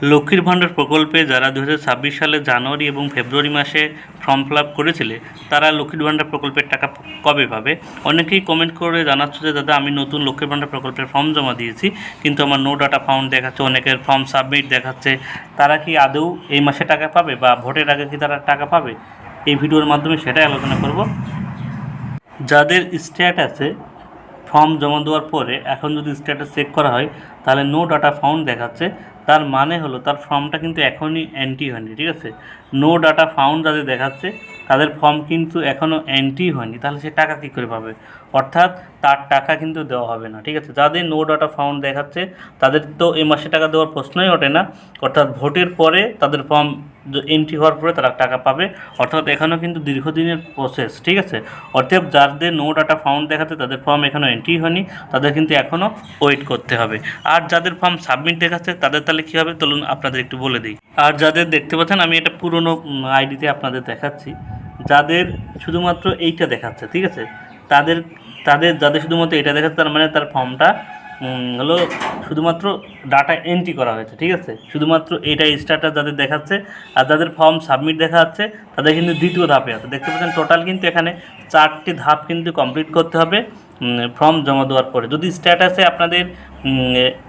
লক্ষ্মীর ভাণ্ডার প্রকল্পে যারা 2026 সালের জানুয়ারি এবং ফেব্রুয়ারি মাসে ফর্ম ফিল আপ করেছিলে তারা লক্ষ্মীর ভাণ্ডার প্রকল্পের টাকা কবে পাবে? অনেকেই কমেন্ট করে জানাচ্ছ যে দাদা আমি নতুন লক্ষ্মীর ভাণ্ডার প্রকল্পের ফর্ম জমা দিয়েছি কিন্তু আমার নো ডাটা ফাউন্ড দেখাচ্ছে, অনেকের ফর্ম সাবমিট দেখাচ্ছে। তারা কি আদৌ এই মাসে টাকা পাবে বা ভোটের আগে কি তারা টাকা পাবে? এই ভিডিওর মাধ্যমে সেটাই আলোচনা করব। যাদের স্ট্যাটাসে ফর্ম জমা দেওয়ার পরে এখন যদি স্ট্যাটাস চেক করা হয় তাহলে নো ডাটা ফাউন্ড দেখাচ্ছে, তার মানে হলো তার ফর্মটা কিন্তু এখনই এন্ট্রি হয়নি। ঠিক আছে, নো ডাটা ফাউন্ড যাদের দেখাচ্ছে তাদের ফর্ম কিন্তু এখনও এন্ট্রি হয়নি, তাহলে সে টাকা কী করে পাবে? অর্থাৎ তার টাকা কিন্তু দেওয়া হবে না। ঠিক আছে, যাদের নো ডাটা ফাউন্ড দেখাচ্ছে তাদের তো এই মাসে টাকা দেওয়ার প্রশ্নই ওঠে না, অর্থাৎ ভোটের পরে তাদের ফর্ম এন্ট্রি হওয়ার পরে তারা টাকা পাবে, অর্থাৎ এখানেও কিন্তু দীর্ঘদিনের প্রসেস। ঠিক আছে, অর্থাৎ যাদের নো ডাটা ফাউন্ড দেখাচ্ছে তাদের ফর্ম এখনও এন্ট্রি হয়নি, তাদের কিন্তু এখনও ওয়েট করতে হবে। আর যাদের ফর্ম সাবমিট দেখাচ্ছে তাদের তাহলে কী হবে চলুন আপনাদের একটু বলে দিই। আর যাদের দেখতে পাচ্ছেন আমি এটা পুরনো আইডিতে আপনাদের দেখাচ্ছি, যাদের শুধুমাত্র এইটা দেখাচ্ছে, ঠিক আছে, তাদের তাদের যাদের শুধুমাত্র এটা দেখাচ্ছে তার মানে তার ফর্মটা হলো শুধুমাত্র ডাটা এন্ট্রি করা হয়েছে। ঠিক আছে, শুধুমাত্র এইটা স্ট্যাটাস যাদের দেখাচ্ছে। আর যাদের ফর্ম সাবমিট দেখা যাচ্ছে তাদের কিন্তু দ্বিতীয় ধাপে আছে। দেখতে পাচ্ছেন টোটাল কিন্তু এখানে 4টি ধাপ কিন্তু কমপ্লিট করতে হবে ফর্ম জমা দেওয়ার পরে। যদি স্ট্যাটাসে আপনাদের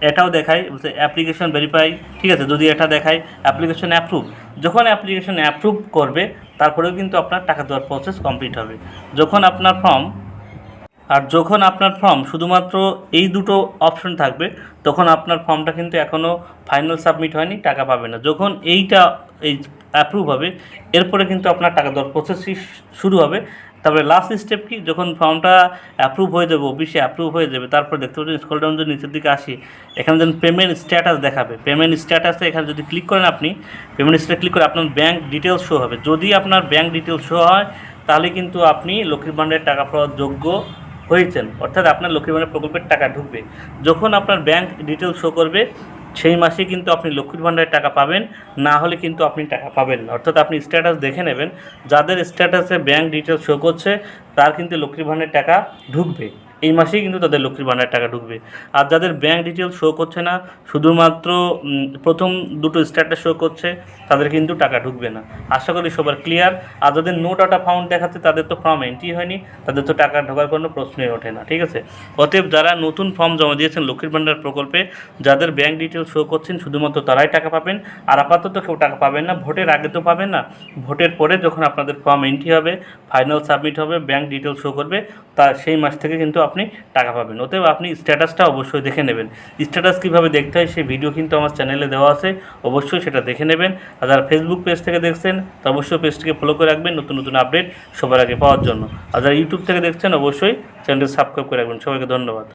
এটাও দেখায় বলছে অ্যাপ্লিকেশন ভেরিফাই, ঠিক আছে, যদি এটা দেখায় অ্যাপ্লিকেশন অ্যাপ্রুভ, যখন অ্যাপ্লিকেশন অ্যাপ্রুভ করবে তারপরেও কিন্তু আপনার টাকা দেওয়ার প্রসেস কমপ্লিট হবে। যখন আপনার ফর্ম শুধুমাত্র এই দুটো অপশন থাকবে তখন আপনার ফর্মটা কিন্তু এখনও ফাইনাল সাবমিট হয়নি, টাকা পাবে না। যখন এই অ্যাপ্রুভ হবে এরপরে কিন্তু আপনার টাকা দেওয়ার প্রসেসই শুরু হবে। তারপরে লাস্ট স্টেপ কি, যখন ফর্মটা অ্যাপ্রুভ হয়ে যাবে, অফিসে অ্যাপ্রুভ হয়ে যাবে, তারপর দেখতে পাচ্ছেন স্ক্রল ডাউন যদি নিচের দিকে আসি এখানে যেন পেমেন্ট স্ট্যাটাস দেখাবে। পেমেন্ট স্ট্যাটাসে এখানে যদি ক্লিক করেন আপনি, পেমেন্ট স্ট্যাটাস ক্লিক করে আপনার ব্যাঙ্ক ডিটেলস শো হবে। যদি আপনার ব্যাঙ্ক ডিটেলস শো হয় তাহলে কিন্তু আপনি লক্ষ্মীর ভাণ্ডারের টাকা পাওয়ার যোগ্য হয়েছেন, অর্থাৎ আপনার লক্ষ্মীর ভাণ্ডার প্রকল্পের টাকা ঢুকবে। যখন আপনার ব্যাঙ্ক ডিটেলস শো করবে সেই মাসে কিন্তু আপনি লক্ষ্মীর ভাণ্ডারের টাকা পাবেন, না হলে কিন্তু আপনি টাকা পাবেন না। অর্থাৎ আপনি স্ট্যাটাস দেখে নেবেন, যাদের স্ট্যাটাসে ব্যাঙ্ক ডিটেলস শো করছে তার কিন্তু লক্ষ্মীর ভাণ্ডারের টাকা ঢুকবে, এই মাসেই কিন্তু তাদের লক্ষ্মীর ভাণ্ডারের টাকা ঢুকবে। আর যাদের ব্যাঙ্ক ডিটেলস শো করছে না, শুধুমাত্র প্রথম দুটো স্ট্যাটাস শো করছে, তাদের কিন্তু টাকা ঢুকবে না। আশা করি সবার ক্লিয়ার। আর যাদের নো ডাটা ফাউন্ড দেখাচ্ছে তাদের তো ফর্ম এন্ট্রি হয়নি, তাদের তো টাকা ঢোকার কোনো প্রশ্নই ওঠে না। ঠিক আছে, অতএব যারা নতুন ফর্ম জমা দিয়েছেন লক্ষ্মীর ভাণ্ডার প্রকল্পে, যাদের ব্যাঙ্ক ডিটেলস শো করছেন শুধুমাত্র তারাই টাকা পাবেন। আর আপাতত কেউ টাকা পাবেন না, ভোটের আগে তো পাবেন না, ভোটের পরে যখন আপনাদের ফর্ম এন্ট্রি হবে, ফাইনাল সাবমিট হবে, ব্যাঙ্ক ডিটেলস শো করবে, তা সেই মাস থেকে কিন্তু আপনি টাকা পাবেন। অতএব আপনি স্ট্যাটাসটা অবশ্যই দেখে নেবেন। স্ট্যাটাস কীভাবে দেখতে হয় সেই ভিডিও কিন্তু আমার চ্যানেলে দেওয়া আছে, অবশ্যই সেটা দেখে নেবেন। আর যারা ফেসবুক পেজ থেকে দেখছেন তা অবশ্যই পেজটিকে ফলো করে রাখবেন নতুন নতুন আপডেট সবার আগে পাওয়ার জন্য। আর যারা ইউটিউব থেকে দেখছেন অবশ্যই চ্যানেলটি সাবস্ক্রাইব করে রাখবেন। সবাইকে ধন্যবাদ।